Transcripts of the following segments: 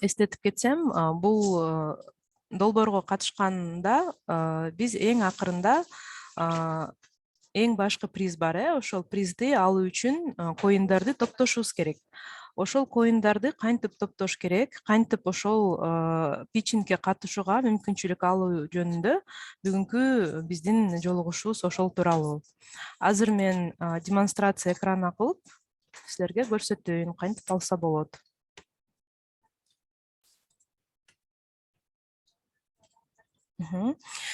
эстетип кетсем, бул долбоорго катышканда биз эң акырында эң башкы приз бар, ошол призди алуу үчүн коиндарды топтошубуз керек. Ошол коиндарды кантип топтош керек, кантип ошол питчингке катышууга мүмкүнчүлүк алуу жөнүндө бүгүнкү биздин жолугушуубуз ошол тууралуу. Азыр мен демонстрация экрана кылып силерге көрсөтөйүн, кантип алса болот.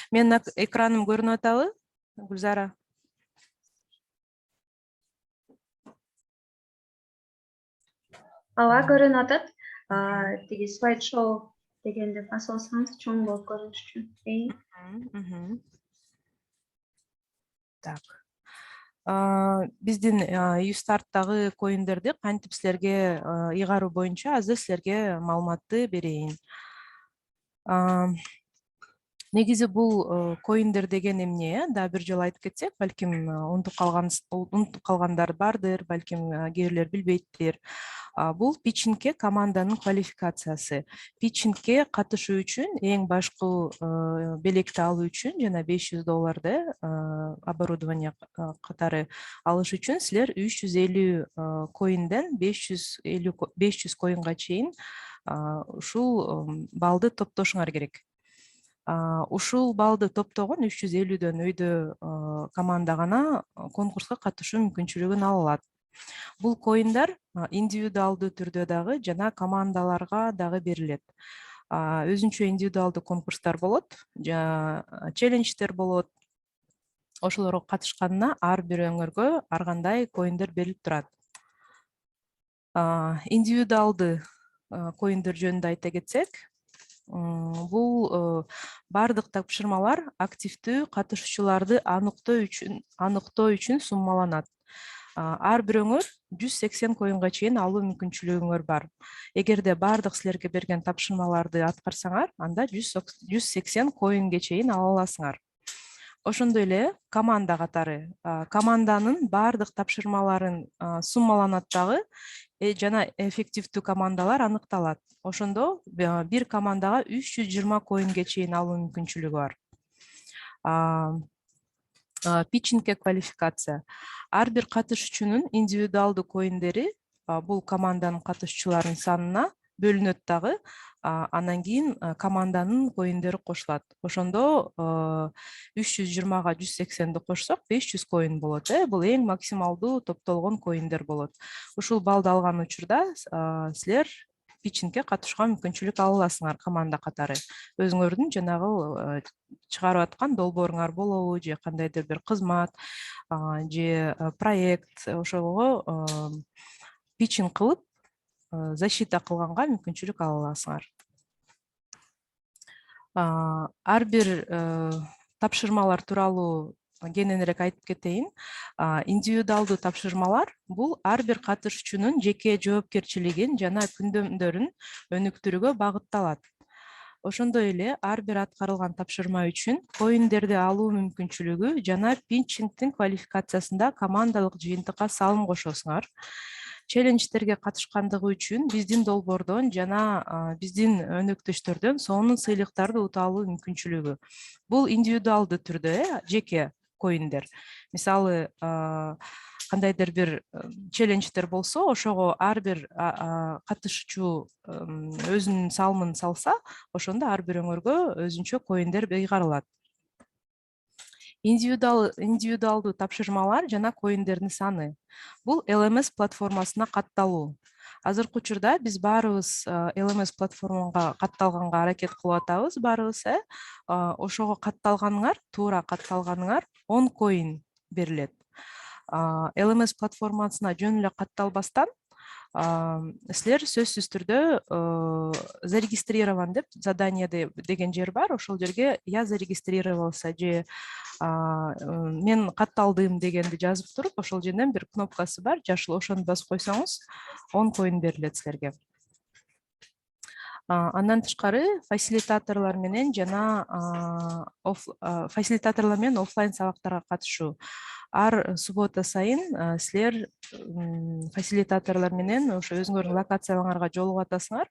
Менин экраным көрүнүп атабы, Гүлзара? Ооба, көрүнүп атат. Тиги слайд-шоу дегенди басып чоң болуп көрүнүш үчүн. Так. Биздин YouStart'тагы коиндерди кантип силерге ыйгаруу боюнча азыр силерге маалыматты берейин. Негизи бул коиндер деген эмне? Дагы бир жолу айтып кетсек, балким унутуп калгандар бардыр, балким кээ бирлер билбейттир. Бул питчингке команданын квалификациясы. Питчингке катышуу үчүн эң башкы белекти алуу үчүн жана $500 оборудование катары алыш үчүн силер 350 коинден 500 коинга чейин ушул баллды топтошуңар керек. Ушул баллды топтогон 350дөн өйдө команда гана конкурска катышуу мүмкүнчүлүгүн ала алат. Бул коиндар индивидуалдуу түрдө дагы жана командаларга дагы берилет. Өзүнчө индивидуалдуу конкурстар болот, челлендждер болот. Ошолорго катышканына ар бир өңүргө ар кандай коиндер берилип турат. Индивидуалдуу коиндер жөнүндө айта кетсек, бул бардык тапшырмалар активдүү катышуучуларды аныктоо үчүн суммаланат. Ар бир өңүр 180 коинга чейин алуу мүмкүнчүлүгүңөр бар. Эгерде бардык силерге берген тапшырмаларды аткарсаңар, анда 180 коинге чейин ала аласыңар. Ошондой эле команда катары. Команданын бардык тапшырмаларын суммаланат дагы жана эффективдүү командалар аныкталат. Ошондо бир командага 320 коинге чейин алуу мүмкүнчүлүгү бар. Питчингке квалификация. Ар бир катышуучунун индивидуалдуу коиндери бул команданын катышуучуларынын санына бөлүнөт дагы. Анан кийин команданын коиндери кошулат. Ошондо 320га 180ди кошсок 500 коин болот. Бул эң максималдуу топтолгон коиндер болот. Ушул баллды алган учурда силер питчингке катышууга мүмкүнчүлүк ала аласыңар команда катары. Өзүңөрдүн жанагы чыгарып аткан долбооруңар болобу, же кандайдыр бир кызмат, же проект, ошого питчинг кылып, защита кылганга мүмкүнчүлүк ала аласыңар. Ар бир тапшырмалар тууралуу кененирээк айтып кетейин. Индивидуалдуу тапшырмалар бул ар бир катышуучунун жеке жоопкерчилигин жана күндөмдөрүн өнүктүрүүгө багытталат. Ошондой эле ар бир аткарылган тапшырма үчүн коиндерди алуу мүмкүнчүлүгү жана питчингдин квалификациясында командалык жыйынтыкка салым кошосуңар. Челлендждерге катышкандыгы үчүн биздин долбоордон жана биздин өнөктөштөрдөн сонун сыйлыктарды ута алуу мүмкүнчүлүгү. Бул индивидуалдуу түрдө, жеке коиндер. Мисалы, кандайдыр бир челлендждер болсо, ошого ар бир катышуучу өзүнүн салымын салса, ошондо ар бир өңүргө өзүнчө коиндер ыйгарылат. Индивидуалдуу тапшырмалар жана коиндердин саны. Бул LMS платформасына катталуу. Азыркы учурда биз баарыбыз LMS платформага катталганга аракет кылып атабыз, баарыбыз. Ошого катталганыңар, туура катталганыңар 10 коин берилет. LMS платформасына жөн эле катталбастан силер сөзсүз түрдө зарегистрирован деп задание деген жер бар. Ошол жерге я зарегистрировался же мен катталдым дегенди жазып туруп, ошол жерден бир кнопкасы бар, жашыл, ошону басып койсоңуз 10 коин берилет силерге. Андан тышкары фасилитаторлор менен жана оффлайн сабактарга катышуу. ар суббота сайын силер фасилитаторлор менен ошо өзүңөрдүн локацияларыңарга жолугуп атасыңар.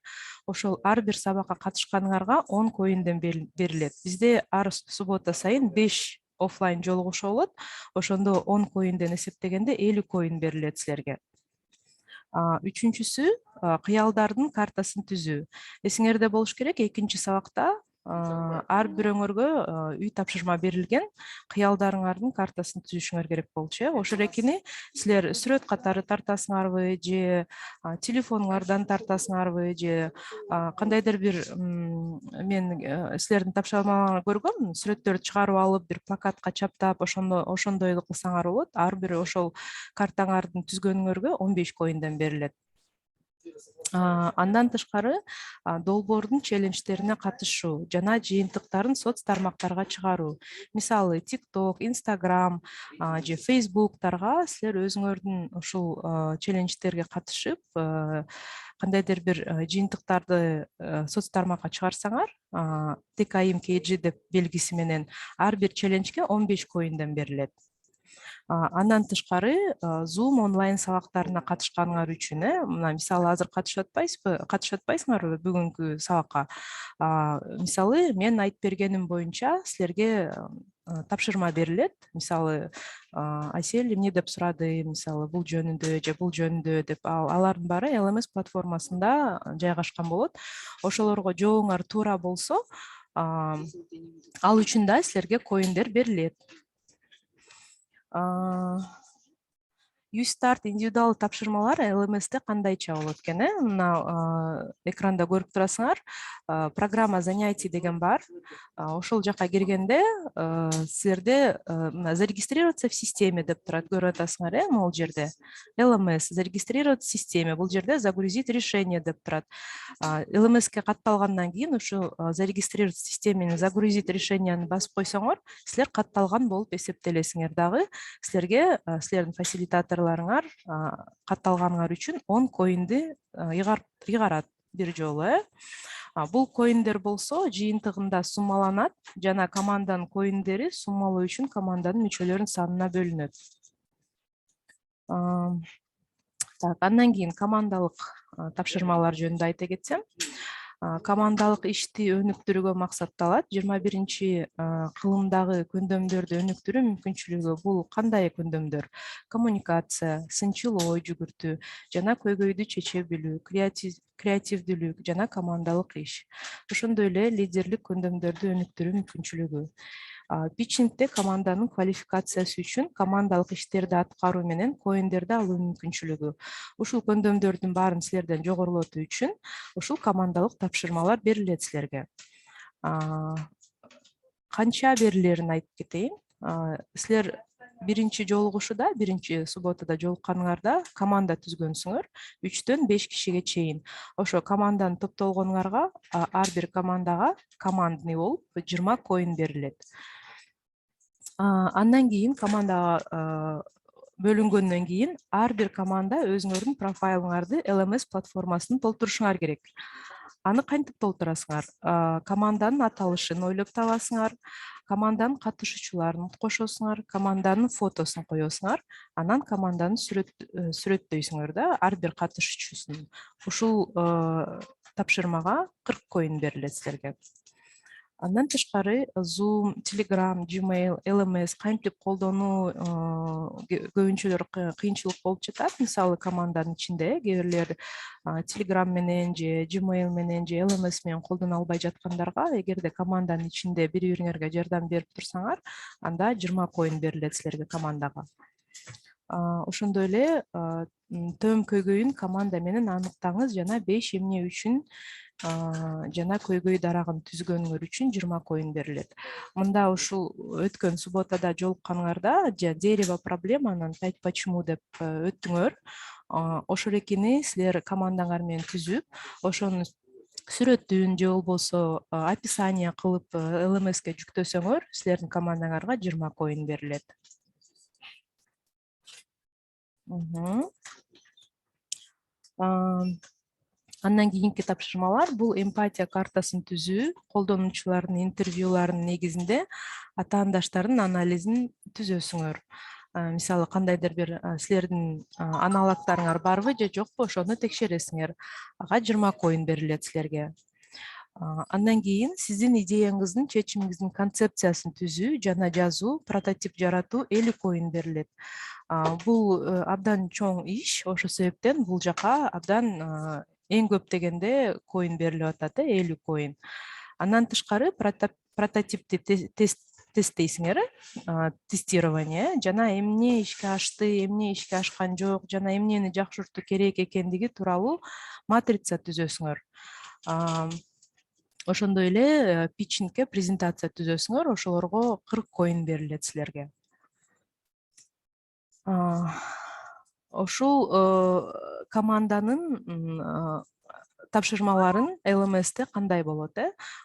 Ошол ар бир сабакка катышканыңарга 10 коинден берилет. Бизде ар суббота сайын 5 офлайн жолугушуу болот. Ошондо 10 коинден эсептегенде 50 коин берилет силерге. Үчүнчүсү кыялдардын картасын түзүү. Эсиңерде болуш керек, экинчи сабакта ар бирөөңөргө үй тапшырма берилген, кыялдарыңардын картасын түзүшүңөр керек болчу. Ошол экини силер сүрөт катары тартасыңарбы, же телефонуңардан тартасыңарбы, же кандайдыр бир мен силердин тапшырмаларыңарды көргөм, сүрөттөрдү чыгарып алып, бир плакатка чаптап, ошондой кылсаңар болот. Ар бир ошол картаңардын түзгөнүңөргө 15 коинден берилет. Андан тышкары долбоордун челлендждерине катышуу жана жыйынтыктарын соц тармактарга чыгаруу. Мисалы, TikTok, Instagram же Facebook'тарга силер өзүңөрдүн ушул челлендждерге катышып, кандайдыр бир жыйынтыктарды соц тармакка чыгарсаңар, TKM KG деп белгиси менен ар бир челленджге 15 коинден берилет. Андан тышкары Zoom онлайн сабактарына катышканыңар үчүн, мына мисалы азыр катышып атпайсыңарбы бүгүнкү сабакка. Мисалы, мен айтып бергеним боюнча силерге тапшырма берилет. Мисалы, Айсель эмне деп сурады, мисалы, бул жөнүндө же бул жөнүндө деп, алардын баары LMS платформасында жайгашкан болот. Ошолорго жообуңар туура болсо, ал үчүн да силерге коиндер берилет. Юстарт индивидуал тапшырмалар LMS'те кандайча болот экен? Мына экранда көрүп турасыңар, программа занятий деген бар. Ошол жака киргенде силерде зарегистрироваться в системе деп турат, көрүп атасыңар, могул жерде. LMS зарегистрироваться в системе, бул жерде загрузить решение деп турат. LMS'ке катталгандан кийин ушу зарегистрироваться в системени загрузить решенияны басып койсоңор, силер катталган болуп эсептелесиңер. Дагы силерге силердин фасилитаторлоруңар катталганыңар үчүн 10 коинди ыйгарат бир жолу. Бул коиндер болсо жыйынтыгында суммаланат жана команданын коиндери суммалоо үчүн команданын мүчөлөрүнүн санына бөлүнөт. Андан кийин командалык тапшырмалар жөнүндө айта кетсем, командалык ишти өнүктүрүүгө максатталат. 21-чи кылымдагы көндөмдөрдү өнүктүрүү мүмкүнчүлүгү бул кандай көндөмдөр? Коммуникация, сынчыл ой жүгүртүү жана көйгөйдү чече билүү, креативдүүлүк жана командалык иш. Ошондой эле лидерлик көндөмдөрдү өнүктүрүү мүмкүнчүлүгү. Питчингде команданын квалификациясы үчүн командалык иштерди аткаруу менен коиндерди алуу мүмкүнчүлүгү. Ушул көндөмдөрдүн баарын силерден жогорулотуу үчүн ушул командалык тапшырмалар берилет силерге. Канча берилерин айтып кетейин. Силер биринчи жолугушууда, биринчи субботада жолукканыңарда команда түзгөнсүңөр, 3-төн 5 кишиге чейин. Ошо команданы топтолгонуңарга ар бир командага командный болуп 20 коин берилет. Андан кийин командага бөлүнгөндөн кийин ар бир команда өзүңөрдүн профайлыңарды LMS платформасына толтурушуңар керек. Аны кантип толтурасыңар? Команданын аталышын ойлоп табасыңар, команданын катышуучуларын кошосуңар, команданын фотосун коесуңар, анан команданы сүрөттөйсүңөр да, ар бир катышуучусун. Ушул тапшырмага 40 коин берилет силерге. Андан тышкары Zoom, Telegram, Gmail, LMS кантип колдонуу көбүнчөлөр кыйынчылык болуп жатат. Мисалы, команданын ичинде кээ бирлер Telegram менен же Gmail менен же LMS менен колдоно албай жаткандарга, эгерде команданын ичинде бири-бириңерге жардам берип турсаңар, анда 20 коин берилет силерге командага. Ошондой эле төм көйгөйүн команда менен аныктаңыз жана 5 эмне үчүн жана көйгөй дарагын түзгөнүңөр үчүн 20 коин берилет. Мында ушул өткөн субботада жолукканыңарда дерево проблеманын 5 почему деп өттүңөр. Ошол экини силер командаңар менен түзүп, ошону сүрөтүн же болбосо описание кылып LMS'ке жүктөсөңөр, силердин командаңарга 20 коин берилет. Андан кийинки тапшырмалар бул эмпатия картасын түзүү, колдонуучулардын интервьюларынын негизинде ата-андаштардын анализин түзөсүңөр. Мисалы кандайдыр бир силердин аналогторуңар барбы же жокпу, ошону текшересиңер. Ага 20 коин берилет силерге. Андан кийин сиздин идеяңыздын, чечимиңиздин концепциясын түзүү жана жазуу, прототип жаратуу 50 коин берилет. Бул абдан чоң иш, ошол себептен бул жака абдан эң көп дегенде коин берилип атат, 50 коин. Андан тышкары прототипти тесттейсиңер, тестирование жана эмне ишке ашты, эмне ишке ашкан жок жана эмнени жакшыртуу керек экендиги тууралуу матрица түзөсүңөр. Ошондой эле питчингке презентация түзөсүңөр, ошолорго 40 коин берилет силерге. Ушул команданын тапшырмаларын LMS'те кандай болот,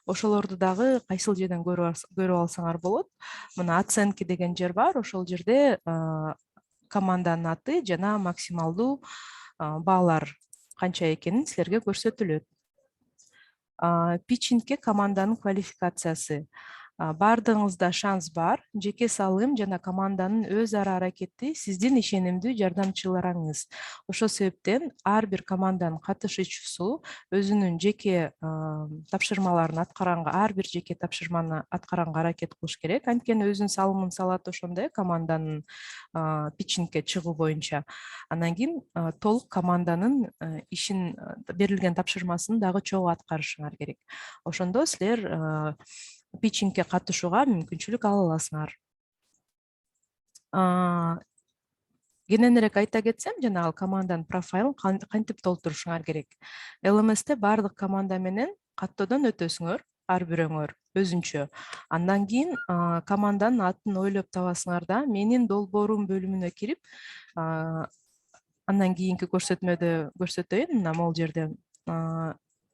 ошолорду дагы кайсыл жерден көрүп алсаңар болот. Мына оценки деген жер бар, ошол жерде команданын аты жана максималдуу баалар канча экенин силерге көрсөтүлөт. Питчингке команданын квалификациясы. Бардыгыңызда шанс бар. Жеке салым жана команданын өз ара аракети сиздин ишенимдүү жардамчыларыңыз. Ошол себептен ар бир команданын катышуучусу өзүнүн жеке тапшырмаларын аткаранга, ар бир жеке тапшырманы аткаранга аракет кылыш керек. Анткени өзүнүн салымын салат ошондой команданын питчингке чыгуу боюнча. Андан кийин толук команданын ишин, берилген тапшырмасын дагы чогуу аткарышыңар керек. Ошондо силер питчингке катышууга мүмкүнчүлүк ала аласыңар. Кененирээк айта кетсем, жанагы команданын профайлын кантип толтурушуңар керек. LMS'те бардык команда менен каттоодон өтөсүңөр, ар бирөөңөр өзүнчө. Андан кийин команданын атын ойлоп табасыңар да, менин долбоорум бөлүмүнө кирип, андан кийинки көрсөтмөдө көрсөтөйүн, мына могул жерде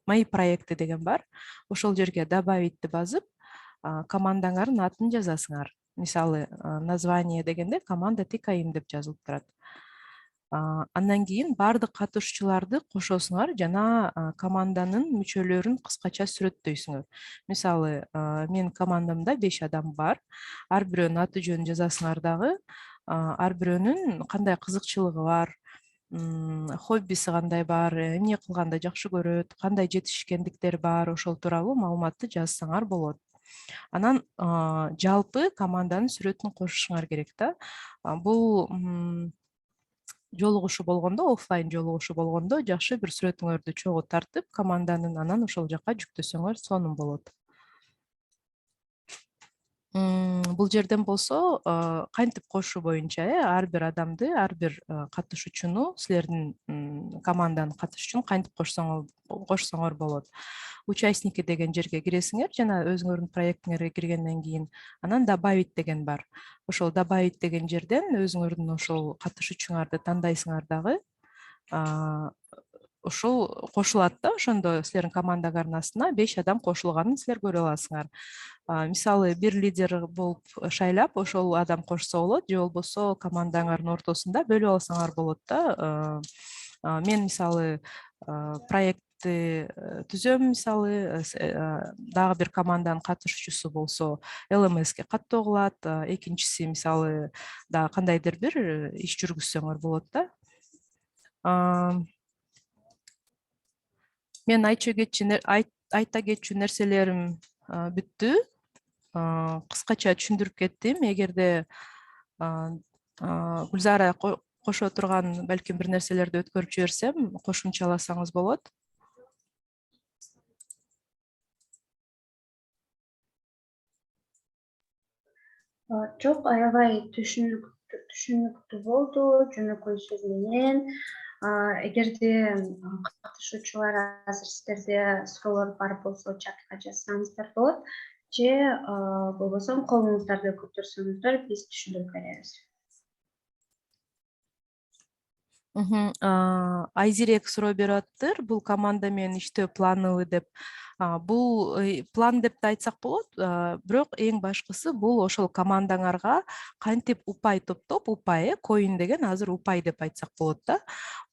мои проекты деген бар. Ошол жерге добавитти басып, командаңардын атын жазасыңар. Мисалы, название дегенде команда ТКИМ деп жазылып турат. Андан кийин бардык катышуучуларды кошосуңар жана команданын мүчөлөрүн кыскача сүрөттөйсүңөр. Мисалы, менин командамда 5 адам бар. Ар бирөөнүн аты жөнүн жазасыңар дагы, ар бирөөнүн кандай кызыкчылыгы бар, хоббиси кандай бар, эмне кылганды жакшы көрөт, кандай жетишкендиктери бар, ошол тууралуу маалыматты жазсаңар болот. Анан жалпы команданын сүрөтүн кошушуңар керек да. Бул жолугушуу болгондо, офлайн жолугушуу болгондо жакшы бир сүрөтүңөрдү чогуу тартып, команданын анан ошол жака жүктөсөңөр сонун болот. Бул жерден болсо кантип кошуу боюнча ар бир адамды, ар бир катышуучуну силердин команданын катышуучун кантип кошсоңор болот. Участники деген жерге киресиңер жана өзүңөрдүн проектиңерге киргенден кийин анан добавить деген бар. Ошол добавить деген жерден өзүңөрдүн ошол катышуучуңарды тандайсыңар дагы. Ошол кошулат да, ошондо силердин командаңардын астына 5 адам кошулганын силер көрө аласыңар. Мисалы, бир лидер болуп шайлап, ошол адам кошсо болот, же болбосо командаңардын ортосунда бөлүп алсаңар болот да. Мен мисалы проектти түзөм, мисалы, дагы бир команданын катышуучусу болсо LMS'ке каттоо кылат, экинчиси мисалы дагы кандайдыр бир иш жүргүзсөңөр болот да. Мен айта кетчү нерселерим бүттү. Кыскача түшүндүрүп кеттим. Эгерде Гүлзара кошо турган балким бир нерселерди өткөрүп жиберсем, кошумчаласаңыз болот. Жок, аябай түшүнүктүү болду, жөнөкөй сөз менен. Эгерде катышуучулар азыр сиздерде суроолор бар болсо, чатка жазсаңыздар болот, же болбосо колуңуздарды көтөрсөңүздөр, биз түшүндүрүп беребиз. Айзирек суроо берип атыптыр, бул команда менен иштөө планыбы деп. Бул план деп да айтсак болот, бирок эң башкысы бул ошол командаңарга кантип упай топтоп, упай, коин деген азыр упай деп айтсак болот да.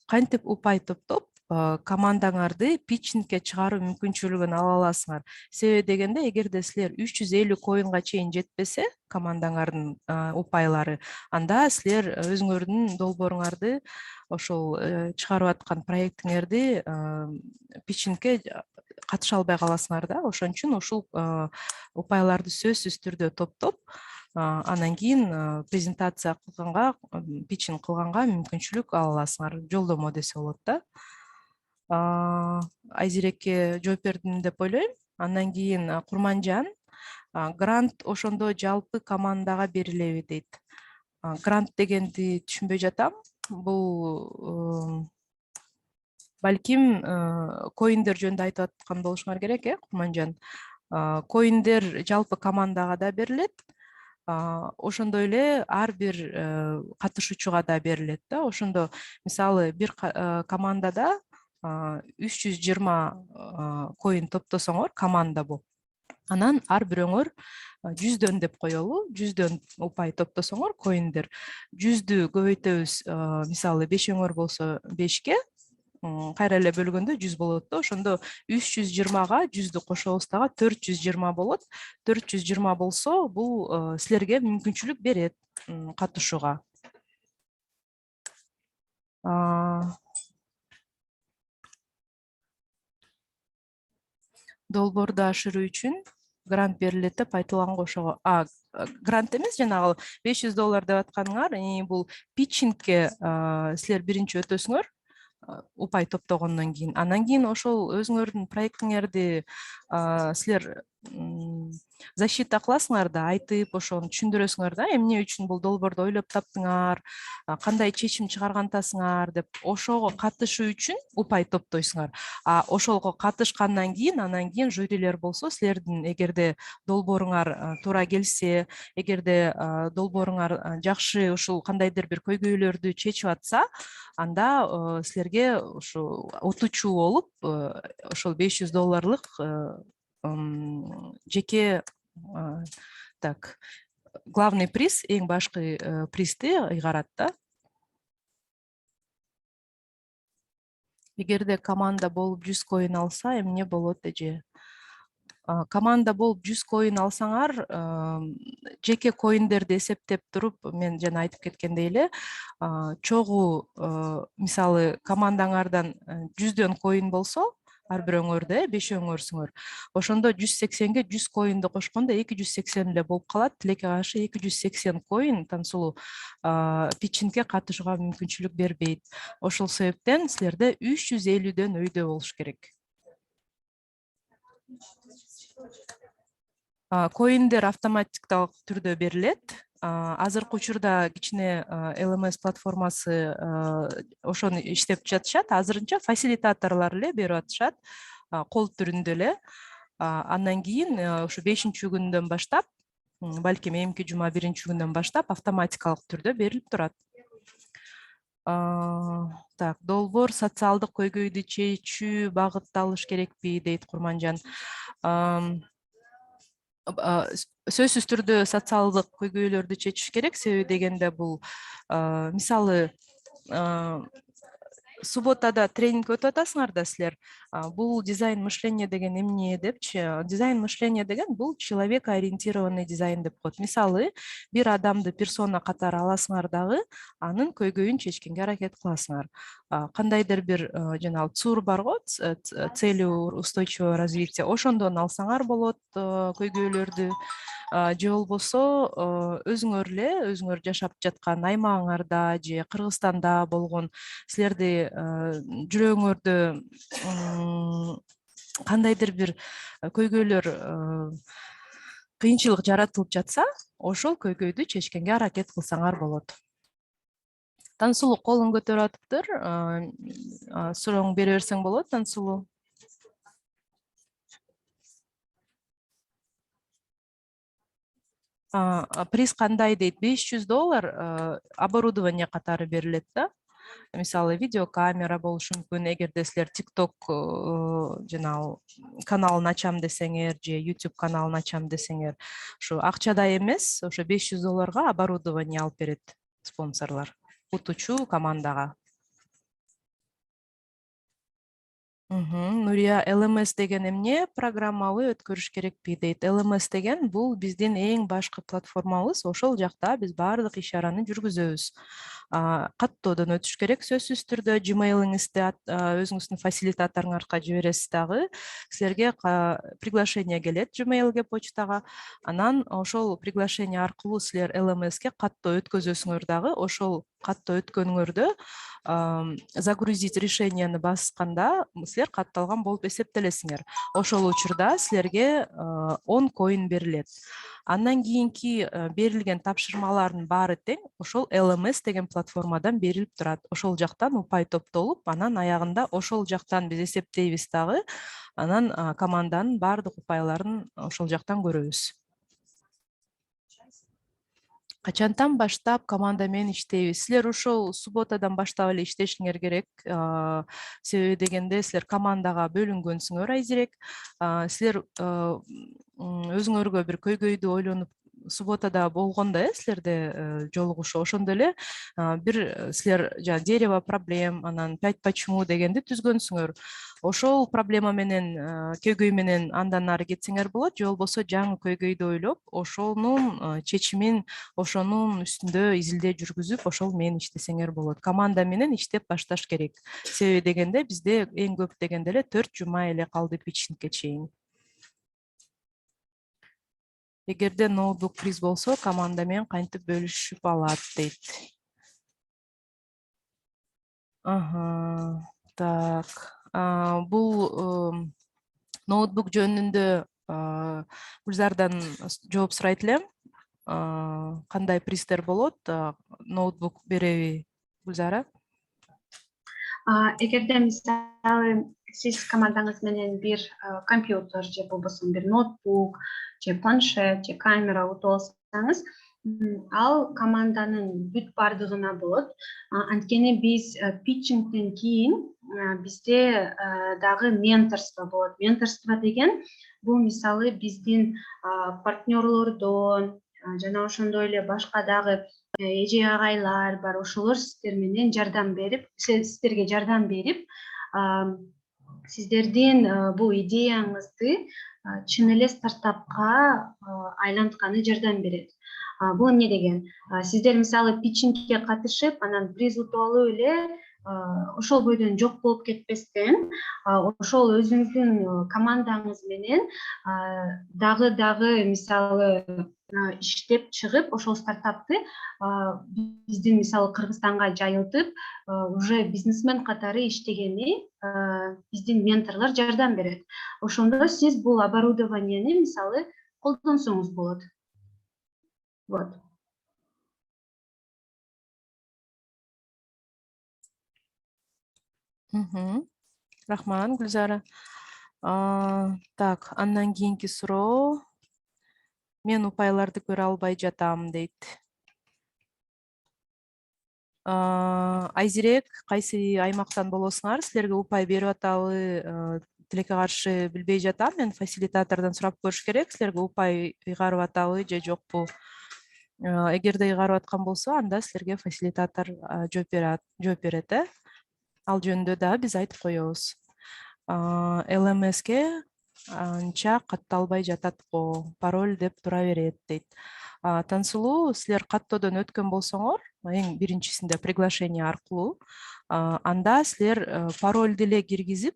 Кантип упай топтоп, командаңарды питчингке чыгаруу мүмкүнчүлүгүн ала аласыңар. Себеби дегенде, эгерде силер 350 коинга чейин жетпесе командаңардын упайлары, анда силер өзүңөрдүн долбооруңарды, ошол чыгарып аткан проектиңерди питчингке катыша албай каласыңар да. Ошон үчүн ушул упайларды сөзсүз түрдө топтоп, анан кийин презентация кылганга, питчинг кылганга мүмкүнчүлүк ала аласыңар. Жолдомо десе болот да. Айзирекке жооп бердим деп ойлойм. Андан кийин Курманжан, грант ошондо жалпы командага берилеби дейт. Грант дегенди түшүнбөй жатам. Бул балким коиндер жөнүндө айтып аткан болушуңар керек, Курманжан. Коиндер жалпы командага да берилет. Ошондой эле ар бир катышуучуга да берилет да. Ошондо мисалы бир командада 320 коин топтосоңор, команда бул. Анан ар бирөөңөр 100дөн деп коелу, 100дөн упай топтосоңор коиндер, 100дү көбөйтөбүз, мисалы 5өңөр болсо 5ке, кайра эле бөлгөндө 100 болот да. Ошондо 320га 100дү кошобуз дагы 420 болот. 420 болсо, бул силерге мүмкүнчүлүк берет катышууга. Долбоорду ашыруу үчүн грант берилет деп айтылганга ошого. Грант эмес, жанагы $500 деп атканыңар, бул питчингке силер биринчи өтөсүңөр, упай топтогондон кийин. Андан кийин ошол өзүңөрдүн проектиңерди силер защита кыласыңар да, айтып, ошону түшүндүрөсүңөр да, эмне үчүн бул долбоорду ойлоп таптыңар, кандай чечим чыгаргантасыңар деп. Ошого катышуу үчүн упай топтойсуңар. Ошолго катышкандан кийин, анан кийин жюрилер болсо, силердин эгерде долбооруңар туура келсе, эгерде долбооруңар жакшы ушул кандайдыр бир көйгөйлөрдү чечип атса, анда силерге ушу утуучу болуп, ошол $500 жеке главный приз, эң башкы призди ыйгарат да. Эгерде команда болуп 100 коин алса, эмне болот эже? Команда болуп 100 коин алсаңар, жеке коиндерди эсептеп туруп, мен жана айтып кеткендей эле, чогуу, мисалы командаңардан 100дөн коин болсо, ар бирөөңөрдө 5өңөрсүңөр. Ошондо 180ге 100 коинди кошкондо 280 эле болуп калат. Тилекке каршы 280 коин тансулуу питчингке катышууга мүмкүнчүлүк бербейт. Ошол себептен силерде 350дөн өйдө болуш керек. Коиндер автоматикалык түрдө берилет. Азыркы учурда кичине LMS платформасы ошону иштеп жатышат. Азырынча фасилитаторлор эле берип атышат, кол түрүндө эле. Андан кийин ушу 5-күндөн баштап, балким эмки жума 1-күндөн баштап автоматикалык түрдө берилип турат. Долбоор социалдык көйгөйдү чечүү багытталыш керекпи, дейт Курманжан. Сөзсүз түрдө социалдык көйгөйлөрдү чечиш керек. Себеби дегенде бул мисалы субботада тренинг өтүп атасыңар да силер. Бул дизайн мышления деген эмне депчи? Дизайн мышления деген бул человек ориентированный дизайн деп коет. Мисалы, бир адамды персона катары аласыңар дагы, анын көйгөйүн чечкенге аракет кыласыңар. Кандайдыр бир жанагы ЦУР бар го, цели устойчивого развития. Ошондон алсаңар болот көйгөйлөрдү. Же болбосо өзүңөр жашап жаткан аймагыңарда же Кыргызстанда болгон силерди жүрөгүңөрдө кандайдыр бир көйгөйлөр, кыйынчылык жаратылып жатса, ошол көйгөйдү чечкенге аракет кылсаңар болот. Тансулуу колун көтөрүп атыптыр. Сурооңду бере берсең болот, Тансулуу. Приз кандай дейт? $500 оборудование катары берилет да. Мисалы, видеокамера болушу мүмкүн. Эгерде силер TikTok жанагы каналын ачам десеңер, же YouTube каналын ачам десеңер, ушу акчада эмес, ошо $500 оборудование алып берет спонсорлор утуучу командага. Нурия, LMS деген эмне? Программалуу өткөрүш керекпи дейт. LMS деген бул биздин эң башкы платформабыз. Ошол жакта биз баардык иш-чараны жүргүзөбүз. Каттоодон өтүш керек сөзсүз түрдө. Gmail'иңизди өзүңүздүн фасилитаторуңарга жибересиз дагы. Силерге приглашение келет Gmail'ге, почтага. Анан ошол приглашение аркылуу силер LMSке каттоо өткөзөсүңөр дагы. Ошол каттоо өткөнүңөрдө загрузить решениени басканда силер катталган болуп эсептелесиңер. Ошол учурда силерге 10 коин берилет. Андан кийинки берилген тапшырмалардын баары тең ошол LMS деген платформадан берилип турат. Ошол жактан упай топтолуп, анан аягында ошол жактан биз эсептейбиз дагы. Анан команданын баардык упайларын ошол жактан көрөбүз. Качантан баштап команда менен иштейбиз? Силер ошол субботадан баштап эле иштешиңер керек. Себеби дегенде силер командага бөлүнгөнсүңөр айзирээк. Силер өзүңөргө бир көйгөйдү ойлонуп субботада болгондо силерде жолугушуу, ошондо эле бир силер дерево проблем, анан 5 почему дегенди түзгөнсүңөр. Ошол проблема менен, көйгөй менен андан ары кетсеңер болот, же болбосо жаңы көйгөйдү ойлоп, ошонун чечимин ошонун үстүндө изилдөө жүргүзүп, ошол менен иштесеңер болот. Команда менен иштеп башташ керек. Себеби дегенде бизде эң көп дегенде эле 4 жума эле калды питчингке чейин. Эгерде ноутбук криз болсо, команда менен кантип бөлүшүп алат дейт. Так. Бул ноутбук жөнүндө Гүлзардан жооп сурайт элем. Кандай пристер болот? Ноутбук береби Гүлзара? Эгерде мисалы сиз командаңыз менен бир компьютер же болбосо бир ноутбук же планшет же камера утуп алсаңыз, ал команданын бүт баардыгына болот. Анткени биз питчингден кийин бизде дагы менторство болот. Менторство деген бул мисалы биздин партнерлордон жана ошондой эле башка дагы эже агайлар бар, ошолор сиздер менен жардам берип, сиздерге жардам берип, сиздердин бул идеяңызды чын эле стартапка айлантканы жардам берет. Бул эмне деген? Сиздер мисалы питчингке катышып, анан приз утуп алып эле ошол бойдон жок болуп кетпестен, ошол өзүңүздүн командаңыз менен дагы мисалы иштеп чыгып, ошол стартапты биздин мисалы Кыргызстанга жайылтып, уже бизнесмен катары иштегени биздин менторлор жардам берет. Ошондо сиз бул оборудованияны мисалы колдонсоңуз болот. Вот. Рахман, Гүлзара. Так, андан кийинки суроо. Мен упайларды көрө албай жатам дейт. Айзирек, кайсы аймактан болосуңар? Силерге упай берип атабы, тилекке каршы билбей жатам. Мен фасилитатордон сурап көрүш керек. Силерге упай ыйгарып атабы же жокпу? Эгерде ыйгарып аткан болсо, анда силерге фасилитатор жооп берет. Ал жөнүндө да биз айтып коебуз. LMSке анча катталбай жатат го, пароль деп тура берет дейт. Тансулуу, силер каттоодон өткөн болсоңор, эң биринчисинде приглашение аркылуу, анда силер пароль деле киргизип,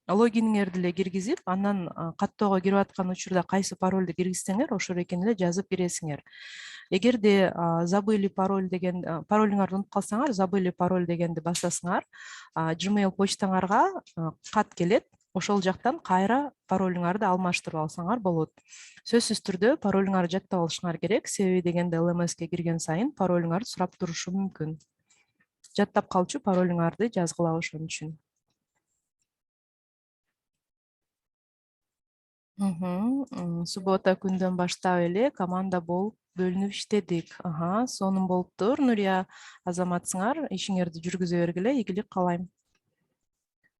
логиниңерди эле киргизип, анан каттоого кирип аткан учурда кайсы парольду киргизсеңер, ошол экенин эле жазып киресиңер. Эгерде забыли пароль деген паролуңарды унутуп калсаңар, забыли пароль дегенди басасыңар, Gmail почтаңарга кат келет. Ошол жактан кайра паролуңарды алмаштырып алсаңар болот. Сөзсүз түрдө паролуңарды жаттап алышыңар керек. Себеби дегенде LMSке кирген сайын паролуңарды сурап турушу мүмкүн. Жаттап калчу паролуңарды жазгыла ошон үчүн. Суббота күндөн баштап эле команда болуп бөлүнүп иштедик. Сонун болуптур. Нурия, азаматсыңар, ишиңерди жүргүзө бергиле, ийгилик каалайм.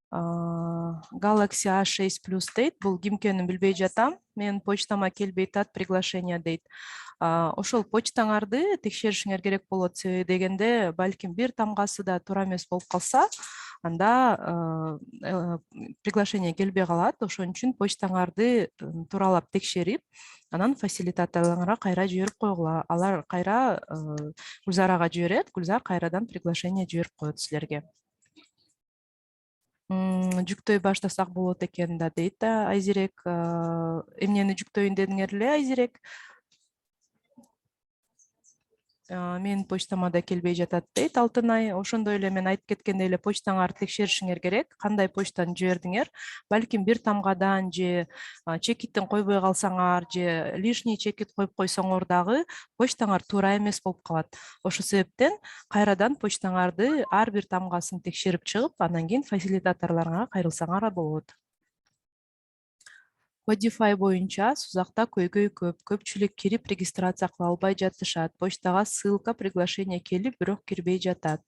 Galaxy A6 Plus дейт. Бул кимкенин билбей жатам. Мен почтама келбей атат приглашение дейт. Ошол почтаңарды текшеришиңер керек болот. Себеби дегенде балким бир тамгасы да туура эмес болуп калса, анда приглашение келбей калат. Ошон үчүн почтаңарды тууралап текшерип, анан фасилитаторлорго кайра жиберип койгула. Алар кайра Гүлзарага жиберет, Гүлзар кайрадан приглашение жиберип коет силерге. Жүктөй баштасак болот экен да, дейт да Айзерек. Эмнени жүктөйүн дедиңер эле, Айзерек? Менин почтама да келбей жатат, дейт Алтынай. Ошондой эле мен айтып кеткендей эле почтаңарды текшеришиңер керек. Кандай почтаны жибердиңер? Балким бир тамгадан же чекиттин койбой калсаңар, же лишний чекит коюп койсоңор дагы почтаңар туура эмес болуп калат. Ошол себептен кайрадан почтаңарды ар бир тамгасын текшерип чыгып, анан кийин фасилитаторлорго кайрылсаңар болот. Codify боюнча Сузакта көйгөй көп. Көпчүлүк кирип регистрация кыла албай жатышат. Почтага ссылка, приглашение келип, бирок кирбей жатат.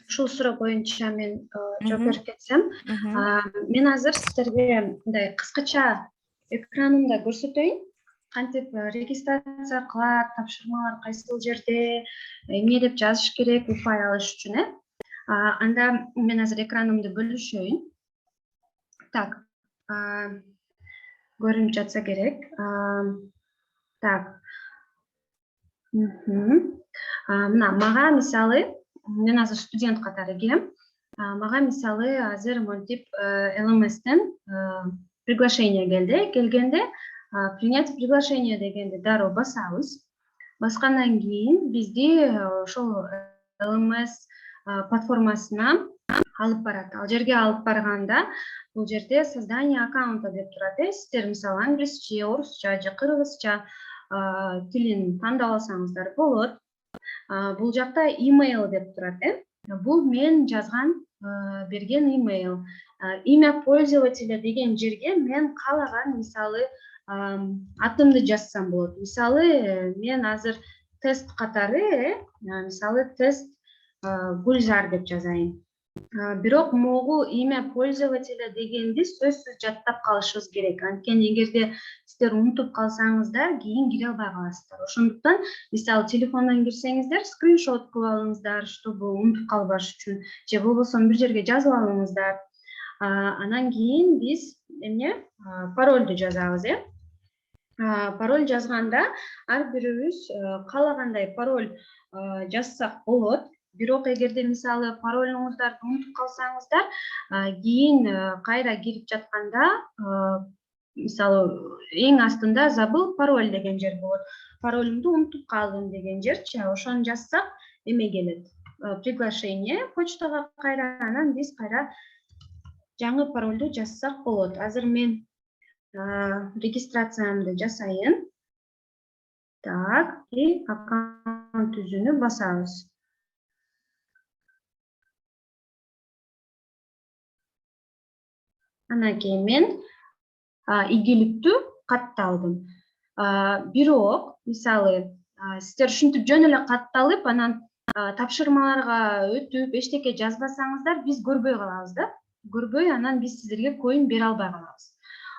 Ушул суроо боюнча мен жооп берип кетсем, мен азыр сиздерге мындай кыскача экранымда көрсөтөйүн. Кантип регистрация кылат, тапшырмалар кайсыл жерде, эмне деп жазыш керек упай алыш үчүн, Анда мен азыр экранымды бөлүшөйүн. Так, көрүнүп жатса керек. Так. Мына мага мисалы, мен азыр студент катары келем. Мага мисалы азыр монтип LMS-тен приглашение келди. Келгенде принять приглашение дегенди дароо басабыз. Баскандан кийин бизди ошол LMS платформасына алып барат. Ал жерге алып барганда, бул жерде создание аккаунта деп турат. Сиздер мисалы англисче, орусча же кыргызча тилин тандап алсаңыздар болот. Бул жакта email деп турат. Бул мен жазган, берген email. Имя пользователя деген жерге мен каалаган мисалы атымды жазсам болот. Мисалы мен азыр тест катары, мисалы тест Гүлзар деп жазайын. Бирок могу имя пользователя дегенди сөзсүз жаттап калышыбыз керек. Анткени эгерде сиздер унутуп калсаңыздар, кийин кире албай каласыздар. Ошондуктан мисалы телефондон кирсеңиздер, скриншот кылып алыңыздар, чтобы унутуп калбаш үчүн, же болбосо бир жерге жазып алыңыздар. Анан кийин биз паролду жазабыз, Пароль жазганда ар бирибиз каалагандай пароль жазсак болот. Бирок эгерде мисалы паролуңуздарды унутуп калсаңыздар, кийин кайра кирип жатканда мисалы эң астында забыл пароль деген жер болот. Паролумду унутуп калдым деген жерчи, ошону жазсак эме келет. Приглашение почтага кайра, анан биз кайра жаңы паролду жазсак болот. Азыр мен регистрациямды жасайын. Так, и аккаунт түзүүнү басабыз. Анан кийин мен ийгиликтүү катталдым. Бирок мисалы сиздер ушинтип жөн эле катталып, анан тапшырмаларга өтүп эчтеке жазбасаңыздар, биз көрбөй калабыз да. Көрбөй, анан биз сиздерге коин бере албай калабыз.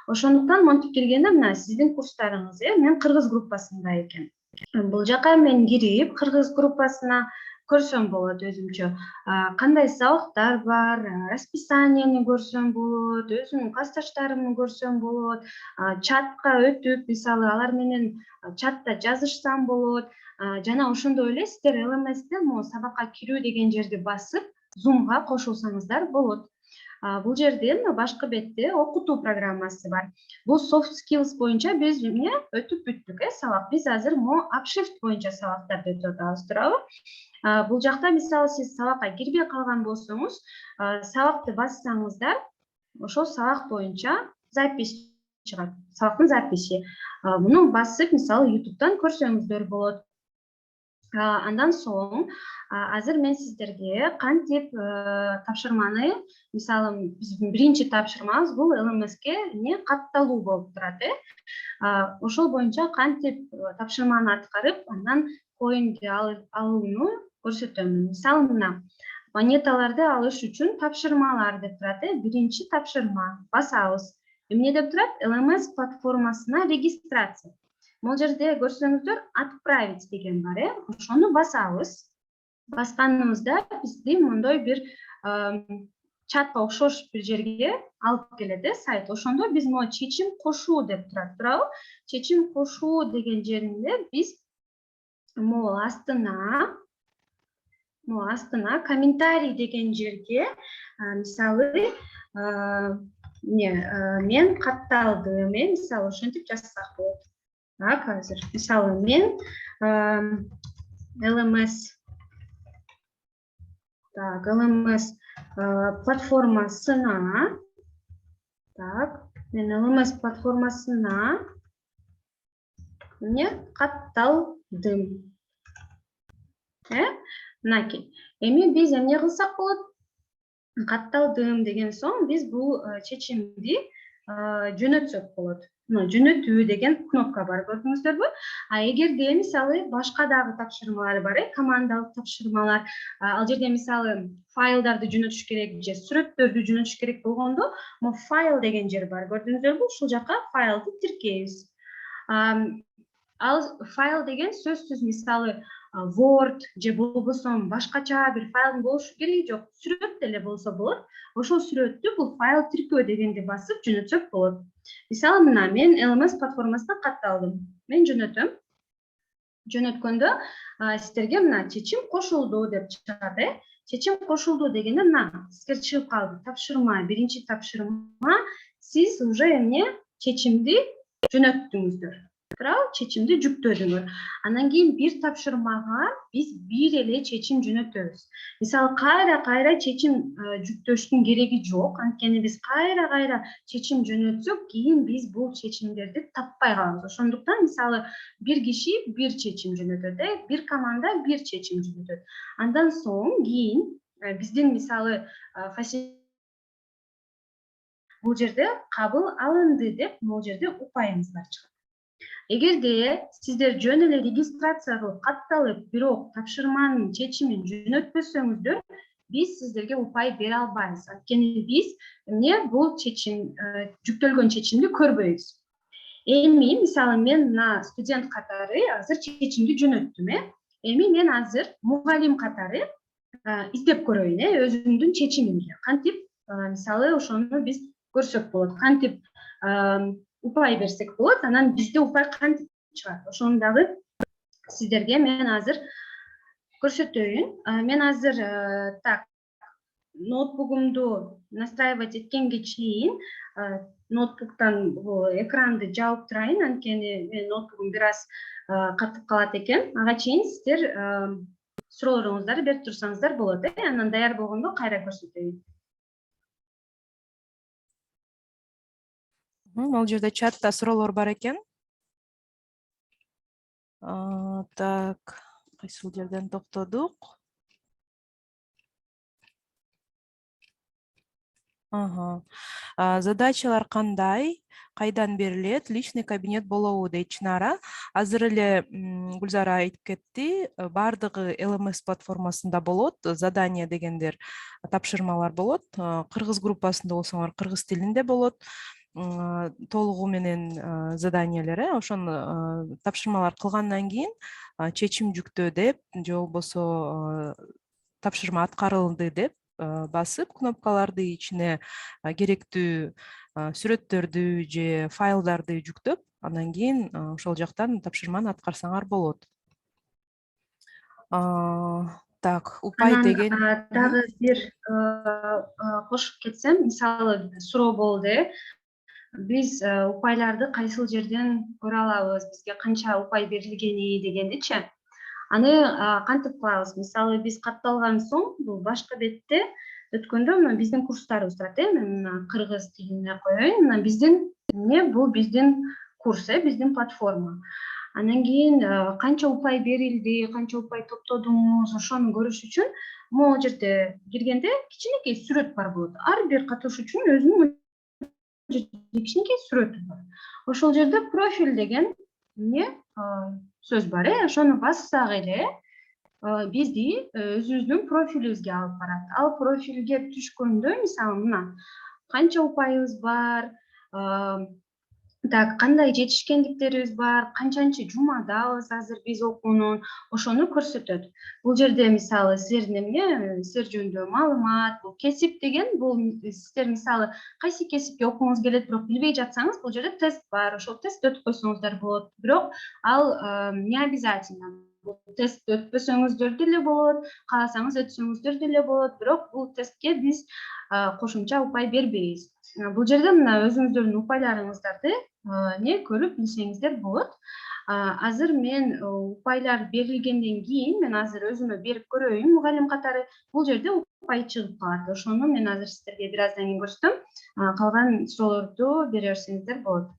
Ошондуктан монтип келгенде мына сиздин курстарыңыз, мен кыргыз группасында экен. Бул жака мен кирип кыргыз группасына көрсөм болот өзүмчө. Кандай сабактар бар, расписаниени көрсөм болот, өзүмдүн классташтарымды көрсөм болот, чатка өтүп, мисалы алар менен чатта жазышсам болот. Жана ошондой эле сиздер LMS-те могу сабакка кирүү деген жерди басып, Zoom-га кошулсаңыздар болот. Бул жерде башкы бетте окутуу программасы бар. Бул soft skills боюнча биз өтүп бүттүк, сабак. Биз азыр могу upshift боюнча сабактарды өтүп атабыз, туурабы? Бул жакта мисалы сиз сабакка кирбей калган болсоңуз, сабакты бассаңыздар, ошол сабак боюнча запись чыгат. Сабактын записи. Муну басып, мисалы YouTube'дан көрсөңүздөр болот. Андан соң азыр мен сиздерге кантип тапшырманы, мисалы биздин биринчи тапшырмабыз бул LMS-ке катталуу болуп турат. Ошол боюнча кантип тапшырманы аткарып, андан коинди алууну көрсөтөмүн. Мисалы мына монеталарды алыш үчүн тапшырмалар деп турат. Биринчи тапшырма басабыз. Эмне деп турат? LMS платформасына регистрация. Бул жерде көрсөңүздөр отправить деген бар, ошону басабыз. басканыбызда бизди мондой бир чатка окшош бир жерге алып келет сайт. Ошондо биз могу чечим кошуу деп турат, туурабы? Чечим кошуу деген жеринде биз могу астына комментарий деген жерге мисалы мен катталдым, мисалы ошентип жазсак болот. Так, азыр мисалы мен LMS платформасына катталдым. Мынакей. Эми биз эмне кылсак болот? Катталдым деген соң биз бул чечимди жөнөтсөк болот. Жөнөтүү деген кнопка бар, көрдүңүздөрбү? Эгерде мисалы башка дагы тапшырмалар бар, командалык тапшырмалар, ал жерде мисалы файлдарды жөнөтүш керек же сүрөттөрдү жөнөтүш керек болгондо, файл деген жер бар, көрдүңүздөрбү? Ушул жака файлды тиркейбиз. Ал файл деген сөзсүз мисалы Word же болбосо башкача бир файлдын болушу кереги жок. Сүрөт деле болсо болот. Ошол сүрөттү бул файл тиркөө дегенди басып жөнөтсөк болот. Мисалы мына мен LMS платформасына катталдым. Мен жөнөтөм. Жөнөткөндө сиздерге мына чечим кошулду деп чыгат. Чечим кошулду дегенде мына сизге чыгып калды. Тапшырма, биринчи тапшырма, сиз уже эмне чечимди жөнөттүңүздөр. Чечимди жүктөдүңөр. Андан кийин бир тапшырмага биз бир эле чечим жөнөтөбүз. Мисалы кайра чечим жүктөштүн кереги жок. Анткени биз кайра чечим жөнөтсөк, кийин биз бул чечимдерди таппай калабыз. Ошондуктан мисалы бир киши бир чечим жөнөтөт, бир команда бир чечим жөнөтөт. Андан соң кийин биздин мисалы бул жерде кабыл алынды деп бул жерде упайымыз бар чыгат. Эгерде сиздер жөн эле регистрация кылып катталып, бирок тапшырманын чечимин жөнөтпөсөңүздөр, биз сиздерге упай бере албайбыз. Анткени биз бул чечим жүктөлгөн чечимди көрбөйбүз. Эми мисалы мен мына студент катары азыр чечимди жөнөттүм. Эми мен азыр мугалим катары издеп көрөйүн өзүмдүн чечимимди. Кантип мисалы ошону биз көрсөк болот. Кантип упай берсек болот, анан бизде упай кантип чыгат. Ошону дагы сиздерге мен азыр көрсөтөйүн. Мен азыр ноутбугумду настраивать эткенге чейин ноутбуктан экранды жаап турайын, анткени менин ноутбугум бир аз катып калат экен. Ага чейин сиздер суроолоруңуздарды берип турсаңыздар болот. Анан даяр болгондо кайра көрсөтөйүн. Ал жерде чатта суроолор бар экен. Так, кайсыл жерден токтодук? Задачалар кандай? Кайдан берилет? Личный кабинет болобу дейт Чынара. Азыр эле Гүлзара айтып кетти. Бардыгы LMS платформасында болот. Задание дегендер тапшырмалар болот. Кыргыз группасында болсоңор кыргыз тилинде болот. Толугу менен заданиялер, ошону тапшырмалар кылгандан кийин чечим жүктөө деп же болбосо тапшырма аткарылды деп басып кнопкаларды ичине керектүү сүрөттөрдү же файлдарды жүктөп, андан кийин ошол жактан тапшырманы аткарсаңар болот. Так, упай деген дагы бир кошуп кетсем, мисалы суроо болду. Биз упайларды кайсыл жерден көрө алабыз, бизге канча упай берилгени дегендичи. Аны кантип кылабыз? Мисалы биз катталган соң бул башкы бетте өткөндө мына биздин курстарыбыз турат. Мен кыргыз тилине коеюн. Мына бул биздин курс, биздин платформа. Андан кийин канча упай берилди, канча упай топтодуңуз, ошону көрүш үчүн могу жерде киргенде кичинекей сүрөт бар болот. Ар бир катышуучунун өзүнүн кичинекей сүрөтү бар. Ошол жерде профиль деген сөз бар. Ошону бассак эле бизди өзүбүздүн профилибизге алып барат. Ал профилге түшкөндө, мисалы мына канча упайыбыз бар, Так, кандай жетишкендиктерибиз бар, канчанчы жумадабыз азыр биз окуунун, ошону көрсөтөт. Бул жерде мисалы силердин эмне, силер жөнүндө маалымат, бул кесип деген, бул силер мисалы кайсы кесипке окугуңуз келет, бирок билбей жатсаңыз, бул жерде тест бар, ошол тестти өтүп койсоңуздар болот. Бирок ал не обязательно. Бул тестти өтпөсөңүздөр деле болот, кааласаңыз өтсөңүздөр деле болот, бирок бул тестке биз кошумча упай бербейбиз. Бул жерде мына өзүңүздөрдүн упайларыңыздарды не көрүп билсеңиздер болот. Азыр мен упайлар берилгенден кийин мен азыр өзүмө берип көрөйүн мугалим катары. Бул жерде упай чыгып калат. Ошону мен азыр сиздерге бир аздан кийин көрсөтөм. Калган суроолорду бере берсеңиздер болот.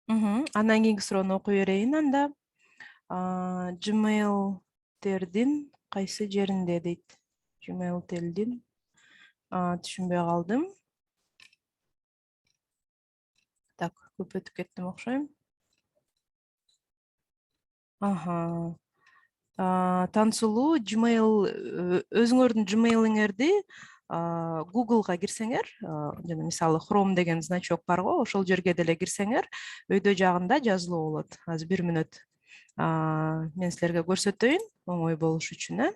Андан кийинки суроону окуй берейин анда. Gmail'тердин кайсы жеринде дейт. Gmail'тердин түшүнбөй калдым. Так, көп өтүп кеттим окшойм. Тансулуу Gmail, өзүңөрдүн Gmail'иңерди Google'га кирсеңер, жана мисалы Chrome деген значок барго, ошол жерге деле кирсеңер, өйдө жагында жазылуу болот. Азыр 1 мүнөт мен силерге көрсөтөйүн, оңой болуш үчүн.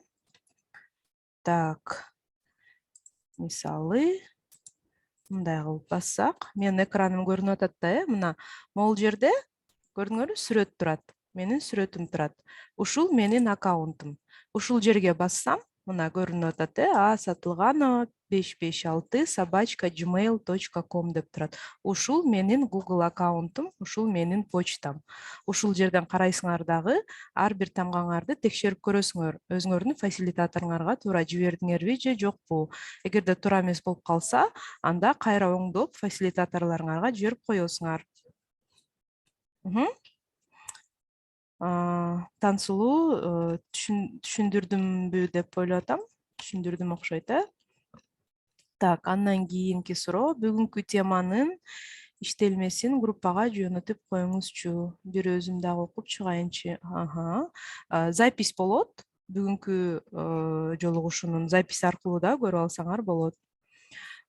Так, мисалы мындай кылып бассак, менин экраным көрүнүп атат да, мына могул жерде көрдүңөрбү, сүрөт турат. Менин сүрөтүм турат. Ушул менин аккаунтум. Ушул жерге бассам, мына көрүнүп атат, Сатылганова 556@gmail.com деп турат. Ушул менин Google аккаунтум, ушул менин почтам. Ушул жерден карайсыңар дагы, ар бир тамгаңарды текшерип көрөсүңөр. Өзүңөрдүн фасилитаторуңарга туура жибердиңерби же жокпу? Эгерде туура эмес болуп калса, анда кайра оңдоп фасилитаторлоруңарга жиберип коесуңар. Тансулуу түшүндүрдүмбү деп ойлоп атам. Түшүндүрдүм окшойт, Так, андан кийинки суроо, бүгүнкү теманын иштелмесин группага жөнөтүп коюңузчу. Бир өзүм дагы окуп чыгайынчы. Запись болот. Бүгүнкү жолугушуунун запись аркылуу да көрүп алсаңар болот.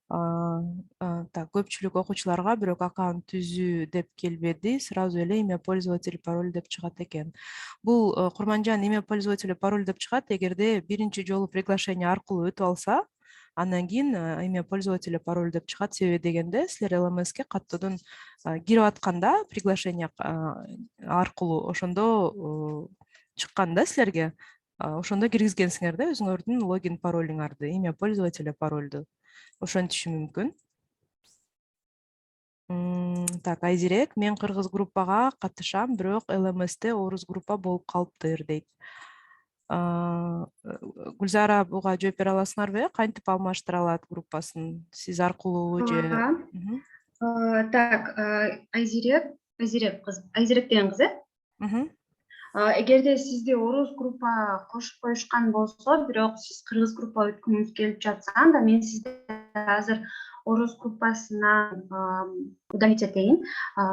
Так, көпчүлүк окуучуларга бирок аккаунт түзүү деп келбеди, сразу эле имя пользователь, пароль деп чыгат экен. Бул Курманжан имя пользователя, пароль деп чыгат, эгерде биринчи жолу приглашение аркылуу өтүп алса, андан кийин имя пользователя, пароль деп чыгат. Себеби дегенде, силер LMS-ке каттоодон кирип атканда приглашение аркылуу ошондо чыкканда силерге, ошондо киргизгенсиңер да өзүңөрдүн логин паролуңарды, имя пользователя, паролду. Ошентиши мүмкүн. Так, Айзирек, мен кыргыз группага катышам, бирок LMS-те орус группа болуп калыптыр дейт. Гүлзара, буга жооп бере аласыңарбы? Кантип алмаштыра алат группасын? Сиз аркылуу же? Так, Айзирек деген кыз, эгерде сизди орус группа кошуп коюшкан болсо, бирок сиз кыргыз группа өткүңүз келип жатса, анда мен сизди азыр орус группасына удалить этейин.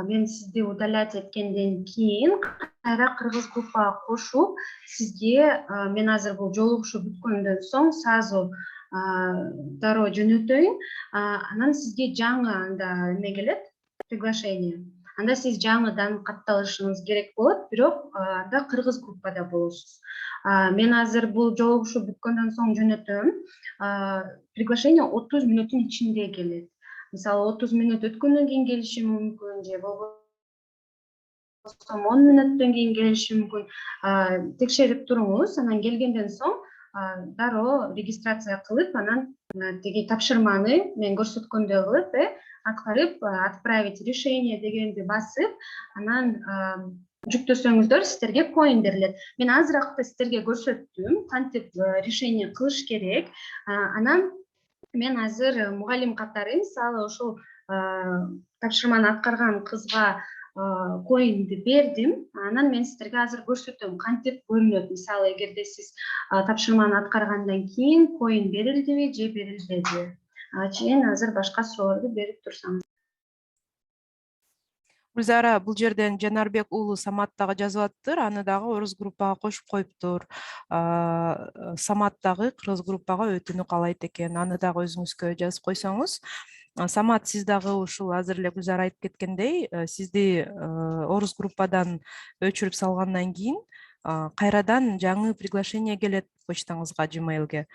Мен сизди удалять эткенден кийин кайра кыргыз группага кошуп, сизге мен азыр бул жолугушуу бүткөндөн соң сразу дароо жөнөтөйүн. Анан сизге жаңы анда эме келет, приглашение. Анда сиз жаңыдан катталышыңыз керек болот, бирок анда кыргыз группада болосуз. Мен азыр бул жолугушуу бүткөндөн соң жөнөтөм. Приглашение 30 мүнөттүн ичинде келет. Мисалы 30 мүнөт өткөндөн кийин келиши мүмкүн, же болбосо 10 мүнөттөн кийин келиши мүмкүн. Текшерип туруңуз, анан келгенден соң дароо регистрация кылып, анан тиги тапшырманы мен көрсөткөндөй кылып, аткарып, отправить решение дегенди басып, анан жүктөсөңүздөр сиздерге коин берилет. Мен азыракта сиздерге көрсөттүм, кантип решение кылыш керек. Анан мен азыр мугалим катары, мисалы ошол тапшырманы аткарган кызга коинди бердим. Анан мен сиздерге азыр көрсөтөм, кантип көрүнөт. Мисалы, эгерде сиз тапшырманы аткаргандан кийин коин берилдиби же берилбеди. Чейин азыр башка суроолорду берип турсаңыз. Гүлзара, бул жерден Жанарбек уулу Самат дагы жазып атыптыр, аны дагы орус группага кошуп коюптур. Самат дагы кыргыз группага өтүүнү каалайт экен, аны дагы өзүңүзгө жазып койсоңуз. Самат, сиз дагы ушул азыр эле Гүлзар айтып кеткендей, сизди орус группадан өчүрүп салгандан кийин кайрадан жаңы приглашение келет почтаңызга, Gmail'ге.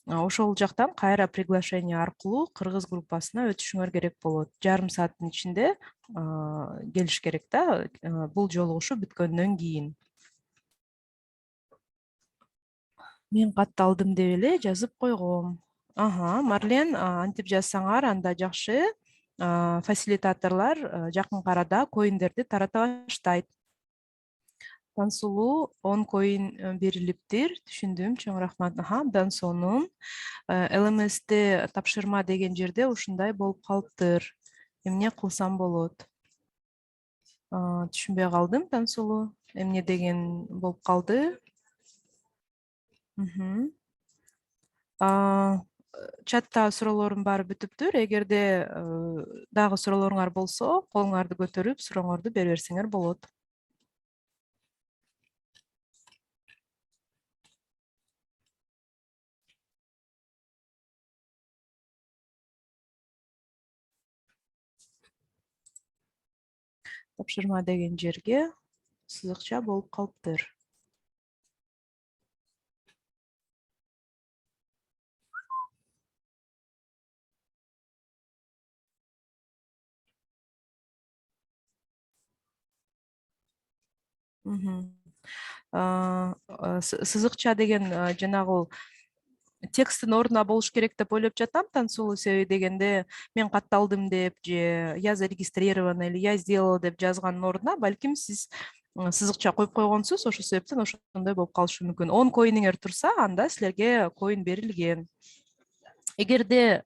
Ошол жактан кайра приглашение аркылуу кыргыз группасына өтүшүңөр керек болот. Жарым сааттын ичинде келиш керек да, бул жолугушуу бүткөндөн кийин. Мен катталдым деп эле жазып койгом. Марлен, антип жазсаңар анда жакшы. Фасилитаторлор жакын арада коиндерди тарата баштайт. Тансулуу 10 коин берилиптир. Түшүндүм, чоң рахмат. Абдан сонун. LMS'те тапшырма деген жерде ушундай болуп калыптыр. Эмне кылсам болот? Түшүнбөй калдым, Тансулуу. Эмне деген болуп калды? Чатта суроолордун баары бүтүптүр. Эгерде дагы суроолоруңар болсо, колуңарды көтөрүп, сурооңорду бере берсеңер болот. Тапшырма деген жерге сызыкча болуп калыптыр. Сызыкча деген жанагы тексттин ордуна болуш керек деп ойлоп жатам, Тансулуу, себеби дегенде мен катталдым деп же я зарегистрирована или я сделала деп жазганын ордуна балким сиз сызыкча коюп койгонсуз, ошол себептен ошондой болуп калышы мүмкүн. 10 коиниңер турса, анда силерге коин берилген. Эгерде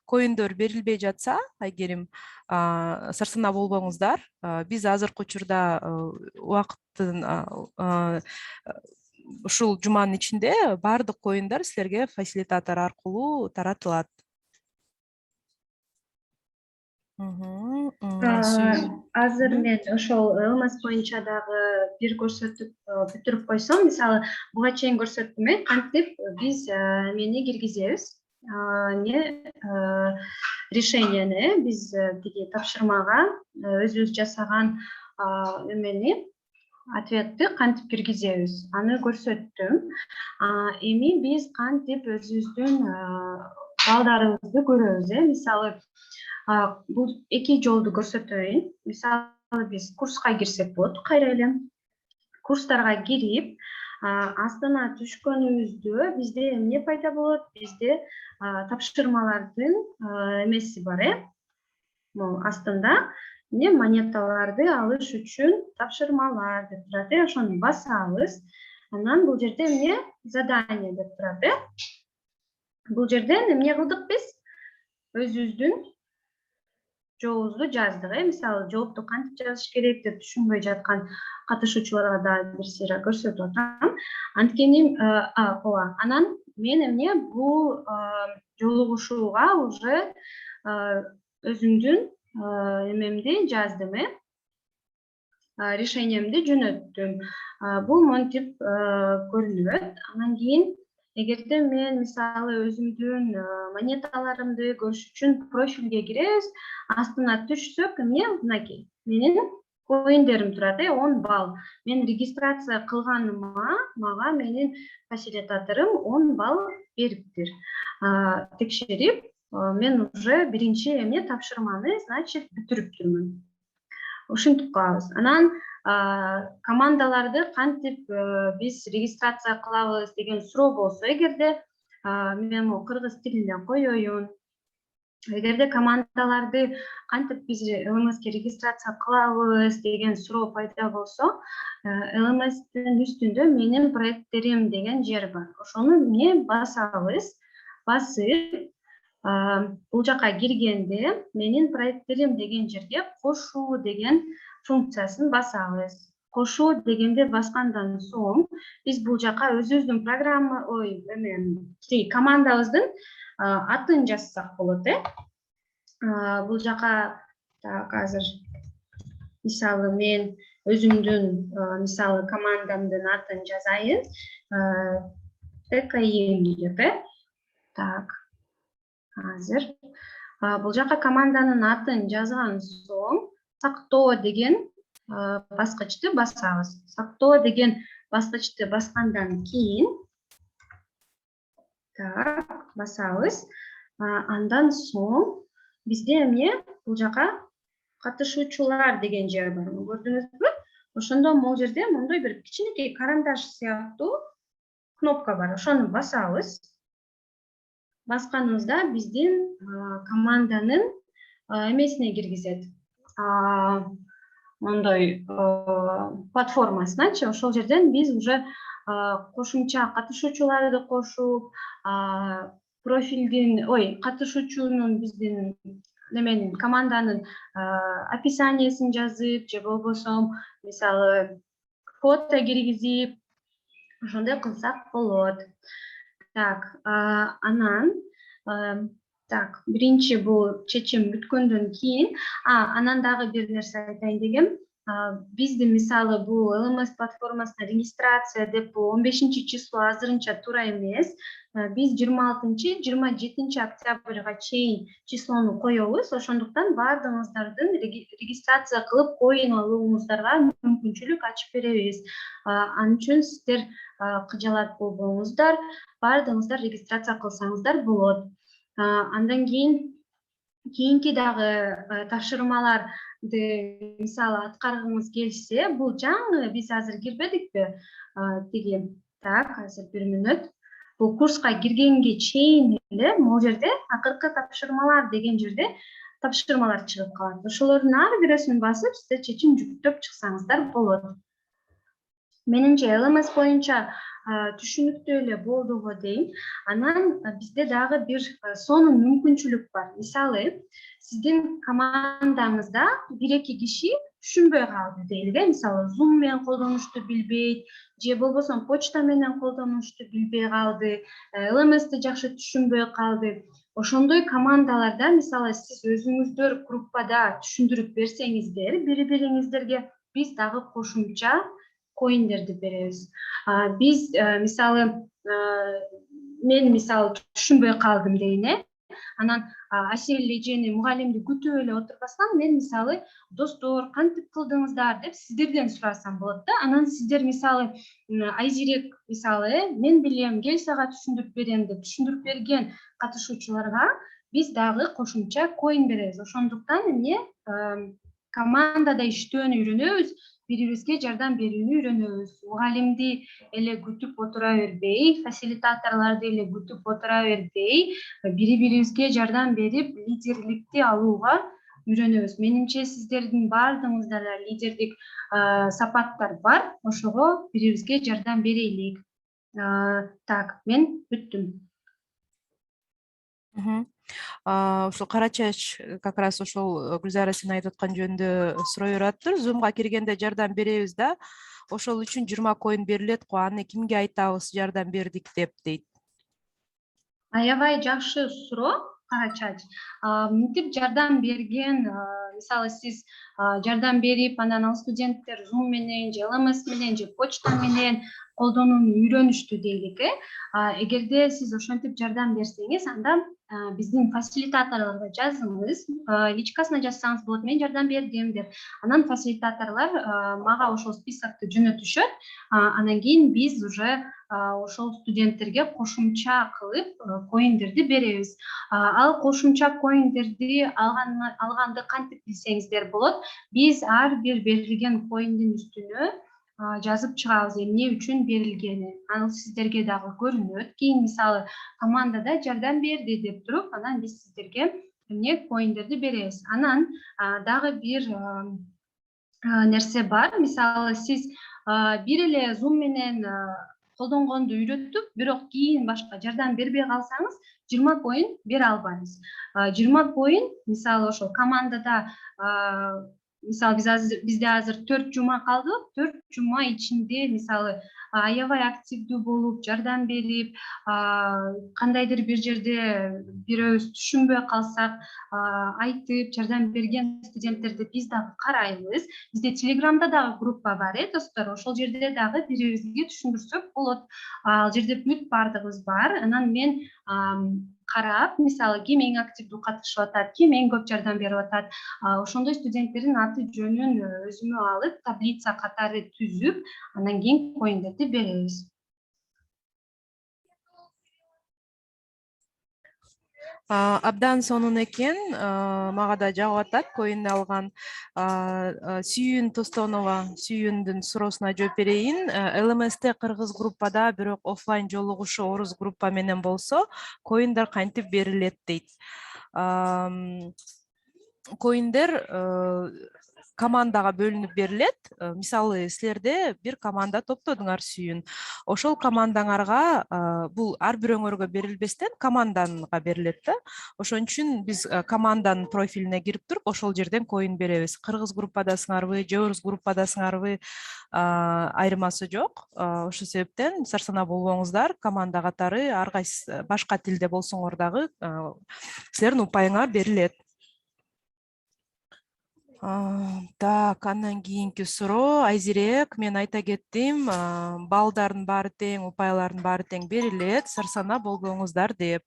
коиндер берилбей жатса, Айгерим, сарсанаа болбоңуздар. Биз азыркы учурда убакыттын ушул жуманын ичинде баардык коиндар силерге фасилитатор аркылуу таратылат. Азыр мен ошол LMS боюнча дагы бир көрсөтүп бүтүрүп койсом, мисалы буга чейин көрсөттүм, кантип биз эмени киргизебиз. Решениени биз тиги тапшырмага өзүбүз жасаган эмени ответти кантип киргизебиз, аны көрсөттүм. Эми биз кантип өзүбүздүн балдарыбызды көрөбүз, мисалы бул эки жолду көрсөтөйүн. Мисалы биз курска кирсек болот, кайра эле курстарга кирип, астына түшкөнүбүздө бизде эмне пайда болот? Бизде тапшырмалардын эмеси бар, могу астында эмне монеталарды алыш үчүн тапшырмалар деп турат, ошону басабыз. Анан бул жерде эмне задание деп турат, Бул жерден эмне кылдык биз? Өзүбүздүн жообузду жаздык, мисалы жоопту кантип жазыш керек деп түшүнбөй жаткан катышуучуларга да бир сыйра көрсөтүп атам. Анткени анан мен эмне бул жолугушууга уже өзүмдүн эмемди жаздым, решениемди жөнөттүм. Бул монтип көрүнөт. Анан кийин эгерде мен мисалы өзүмдүн монеталарымды көрүш үчүн профилге киребиз, астына түшсөк, эмне мынакей менин коиндерим турат, 10 балл. Мен регистрация кылганыма мага менин фасилитаторум 10 балл бериптир. Текшерип, мен уже биринчи эмне тапшырманы, значит, бүтүрүптүрмүн. Ушинтип калабыз. Анан командаларды кантип биз регистрация кылабыз деген суроо болсо, эгерде мен могу кыргыз тилинде коеюн. Эгерде командаларды кантип биз LMS'ке регистрация кылабыз деген суроо пайда болсо, LMS'тин үстүндө менин проекттерим деген жер бар. Ошону эмне басабыз. Басып, бул жака киргенде менин проекттерим деген жерге кошуу деген функциясын басабыз. Кошуу дегенде баскандан соң биз бул жака өзүбүздүн программа, командабыздын атын жазсак болот, Бул жака азыр мисалы мен өзүмдүн мисалы командамдын атын жазайын. ТКИ деп, азыр Бул жака команданын атын жазган соң сактоо деген баскычты басабыз. Сактоо деген баскычты баскандан кийин басабыз. Андан соң бизде эмне бул жака катышуучулар деген жер бар. Көрдүңүзбү? Ошондо могул жерде мондой бир кичинекей карандаш сыяктуу кнопка бар. Ошону басабыз. Басканыбызда биздин команданын эмесине киргизет. Мондой платформасыначы. Ошол жерден биз уже кошумча катышуучуларды кошуп, профилдин, катышуучунун биздин неменин команданын описаниясын жазып, же болбосо мисалы фото киргизип, ошондой кылсак болот. Анан биринчи бул чечим бүткөндөн кийин, анан дагы бир нерсе айтайын дегем. Биздин мисалы бул LMS платформасына регистрация деп 15 число азырынча туура эмес. Биз 26-27 октябрга чейин числону коебуз. Ошондуктан баардыгыңыздардын регистрация кылып коюн алууңуздарга мүмкүнчүлүк ачып беребиз. Ал үчүн сиздер кыжалат болбоңуздар, баардыгыңыздар регистрация кылсаңыздар болот. Андан кийинки дагы тапшырмаларды мисалы аткаргыңыз келсе, бул жаңы биз азыр кирбедикпи? Азыр бир мүнөт. Бул курска киргенге чейин эле могул жерде акыркы тапшырмалар деген жерде тапшырмалар чыгып калат. Ошолордун ар бирөсүн басып, сиздер чечим жүктөп чыксаңыздар болот. Менимче LMS боюнча түшүнүктүү эле болдуго дейм. Анан бизде дагы бир сонун мүмкүнчүлүк бар. Мисалы, сиздин командаңызда 1-2 киши түшүнбөй калды дейлиге. Мисалы, Zoom менен колдонушту билбейт, же болбосо почта менен колдонушту билбей калды, LMS'ти жакшы түшүнбөй калды. Ошондой командаларда, мисалы, сиз өзүңүздөр группада түшүндүрүп берсеңиздер, бири-бириңиздерге, биз дагы кошумча коиндерди беребиз. Биз мисалы, мен мисалы түшүнбөй калдым дейин, анан Асель эжени мугалимди күтүп эле отурбастан, мен мисалы достор кантип кылдыңыздар деп сиздерден сурасам болот да. Анан сиздер мисалы айзирек мисалы мен билем, кел сага түшүндүрүп берем деп түшүндүрүп берген катышуучуларга биз дагы кошумча коин беребиз. Ошондуктан эмне командада иштөөнү үйрөнөбүз, бири-бирибизге жардам берүүнү үйрөнөбүз. Мугалимди эле күтүп отура бербей, фасилитаторлорду эле күтүп отура бербей, бири-бирибизге жардам берип, лидерликти алууга үйрөнөбүз. Менимче сиздердин баардыгыңыздарда лидердик сапаттар бар. Ошого бири-бирибизге жардам берейлик. Мен бүттүм. Ошол кара чач как раз ошол Гүлзара сен айтып аткан жөнүндө сурой бериптир. Zoom'га киргенде жардам беребиз да, ошол үчүн 20 коин берилет го. Аны кимге айтабыз жардам бердик деп дейт. Аябай жакшы суроо, кара чач. Мынтип жардам берген, мисалы сиз жардам берип, анан ал студенттер Zoom менен, же LMS менен, же почта менен колдонууну үйрөнүштү дейлик. Эгерде сиз ошентип жардам берсеңиз, анда биздин фасилитаторлорго жазыңыз, личкасына жазсаңыз болот, мен жардам бердим деп. Анан фасилитаторлор мага ошол списокты жөнөтүшөт. Анан кийин биз уже ошол студенттерге кошумча кылып коиндерди беребиз. Ал кошумча коиндерди алганды кантип билсеңиздер болот. Биз ар бир берилген коиндин үстүнө жазып чыгабыз эмне үчүн берилгени. Ал сиздерге дагы көрүнөт. Кийин мисалы командада жардам берди деп туруп, анан биз сиздерге эмне коиндерди беребиз. Анан дагы бир нерсе бар. Мисалы сиз бир эле Zoom менен колдонгонду үйрөтүп, бирок кийин башка жардам бербей калсаңыз, 20 коин бере албайбыз. 20 коин мисалы ошол командада мисалы бизде азыр 4 жума калды. 4 жума ичинде мисалы аябай активдүү болуп, жардам берип, кандайдыр бир жерде бирөөбүз түшүнбөй калсак, айтып жардам берген студенттерди биз дагы карайбыз. Бизде Телеграмда дагы группа бар, достор. Ошол жерде дагы бири-бирибизге түшүндүрсөк болот. Ал жерде бүт бардыгыбыз бар. Анан мен карап, мисалы ким эң активдүү катышып атат, ким эң көп жардам берип атат, ошондой студенттердин аты жөнүн өзүмө алып, таблица катары түзүп, андан кийин коиндерди беребиз. Абдан сонун экен, мага да жагып атат коинди алган. Сүйүн Тостонова, Сүйүндүн суроосуна жооп берейин. ЛМСТ кыргыз группада, бирок оффлайн жолугушуу орус группа менен болсо, коиндер кантип берилет дейт. Коиндер командага бөлүнүп берилет. Мисалы, силерде бир команда топтодуңар Сүйүн. Ошол командаңарга бул ар бирөөңөргө берилбестен команданга берилет да. Ошон үчүн биз команданын профилине кирип туруп, ошол жерден коин беребиз. Кыргыз группадасыңарбы, же орус группадасыңарбы, айырмасы жок. Ошол себептен сарсанаа болбоңуздар, команда катары ар кайсы башка тилде болсоңор дагы силердин упайыңа берилет. Так, андан кийинки суроо. Айзирек, мен айта кеттим, балдардын баары тең, упайлардын баары тең берилет, сарсанаа болбоңуздар деп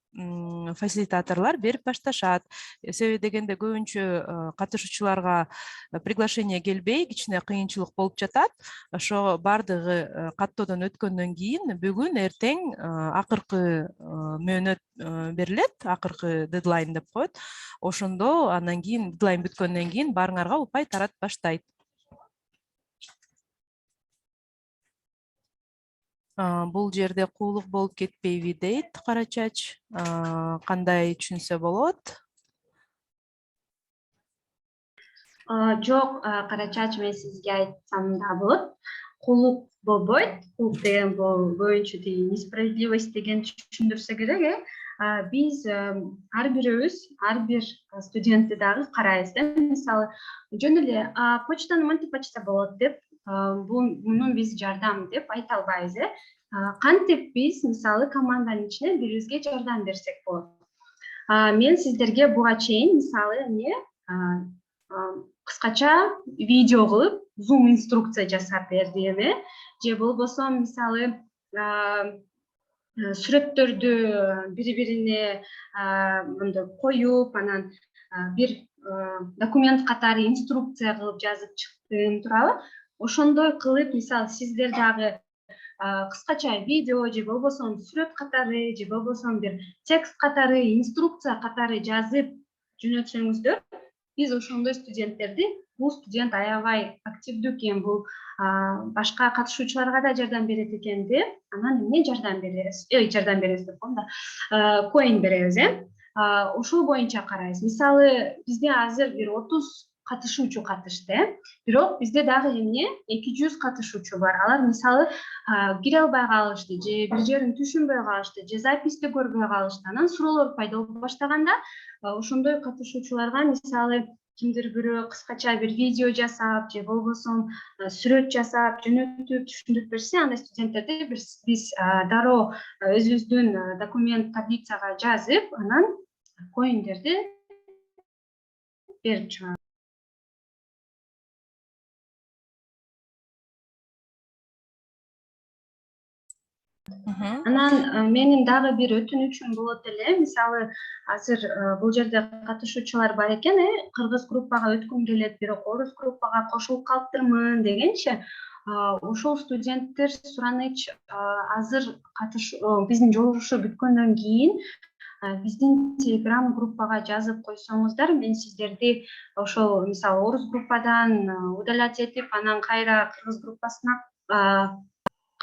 фасилитаторлор берип башташат. Себеби дегенде көбүнчө катышуучуларга приглашение келбей, кичине кыйынчылык болуп жатат. Ошо баардыгы каттоодон өткөндөн кийин бүгүн эртең акыркы мөөнөт берилет, акыркы дедлайн деп коет. Ошондо андан кийин дедлайн бүткөндөн кийин баарыңарга упай тарат баштайт. Бул жерде куулук болуп кетпейби дейт Кара Чач. Кандай түшүнсө болот? Жок, Кара Чач, мен сизге айтсам да болот. Куулук болбойт. Куулук деген бул көбүнчө несправедливость деген түшүндүрсө керек, биз ар бирөөбүз ар бир студентти дагы карайбыз да. Мисалы, жөн эле почтаны монтип ачса болот деп, мунун биз жардам деп айта албайбыз. Кантип биз мисалы команданын ичинен бирибизге жардам берсек болот. Мен сиздерге буга чейин мисалы кыскача видео кылып, зум инструкция жасап бердим, же болбосо мисалы сүрөттөрдү бири-бирине мындай коюп, анан бир документ катары инструкция кылып жазып чыктым, туурабы? Ошондой кылып, мисалы, сиздер дагы кыскача видео же болбосо сүрөт катары, же болбосо бир текст катары, инструкция катары жазып жөнөтсөңүздөр, биз ошондой студенттерди, бул студент аябай активдүү экен, бул башка катышуучуларга да жардам берет экен деп, анан эмне жардам беребиз деп коем да, коин беребиз, ошол боюнча карайбыз. Мисалы, бизде азыр бир 30 катышуучу катышты, бирок бизде дагы эмне 200 катышуучу бар. Алар мисалы кире албай калышты, же бир жерин түшүнбөй калышты, же записьти көрбөй калышты. Анан суроолор пайда болуп баштаганда, ошондой катышуучуларга мисалы кимдир бирөө кыскача бир видео жасап, же болбосо сүрөт жасап, жөнөтүп, түшүндүрүп берсе, андай студенттерди биз дароо өзүбүздүн документ таблицага жазып, анан коиндерди берип чыгабыз. Анан менин дагы бир өтүнүчүм болот эле. Мисалы, азыр бул жерде катышуучулар бар экен, кыргыз группага өткүм келет, бирок орус группага кошулуп калыптырмын дегенчи, ошол студенттер Сураныч азыр биздин жолугушуу бүткөндөн кийин биздин Telegram группага жазып койсоңуздар, мен сиздерди ошол мисалы орус группадан удалять этип, анан кайра кыргыз группасына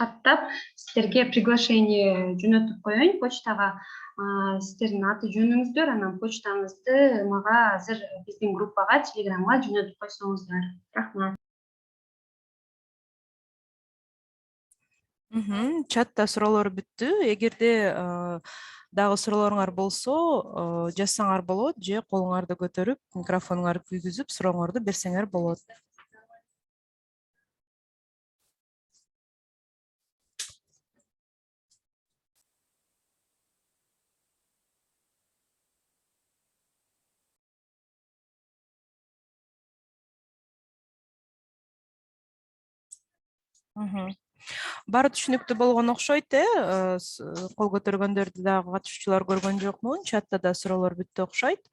каттап, сиздерге приглашение жөнөтүп коеюн почтага. Сиздердин аты жөнүңүздөр, анан почтаңызды мага азыр биздин группага, Telegramга жөнөтүп койсоңуздар. Рахмат. Чатта суроолор бүттү. Эгерде дагы суроолоруңар болсо, жазсаңар болот, же колуңарды көтөрүп, микрофонуңарды күйгүзүп, сурооңорду берсеңер болот. Баары түшүнүктүү болгон окшойт, кол көтөргөндөрдү дагы катышуучулар көргөн жокмун. Чатта да суроолор бүттү окшойт.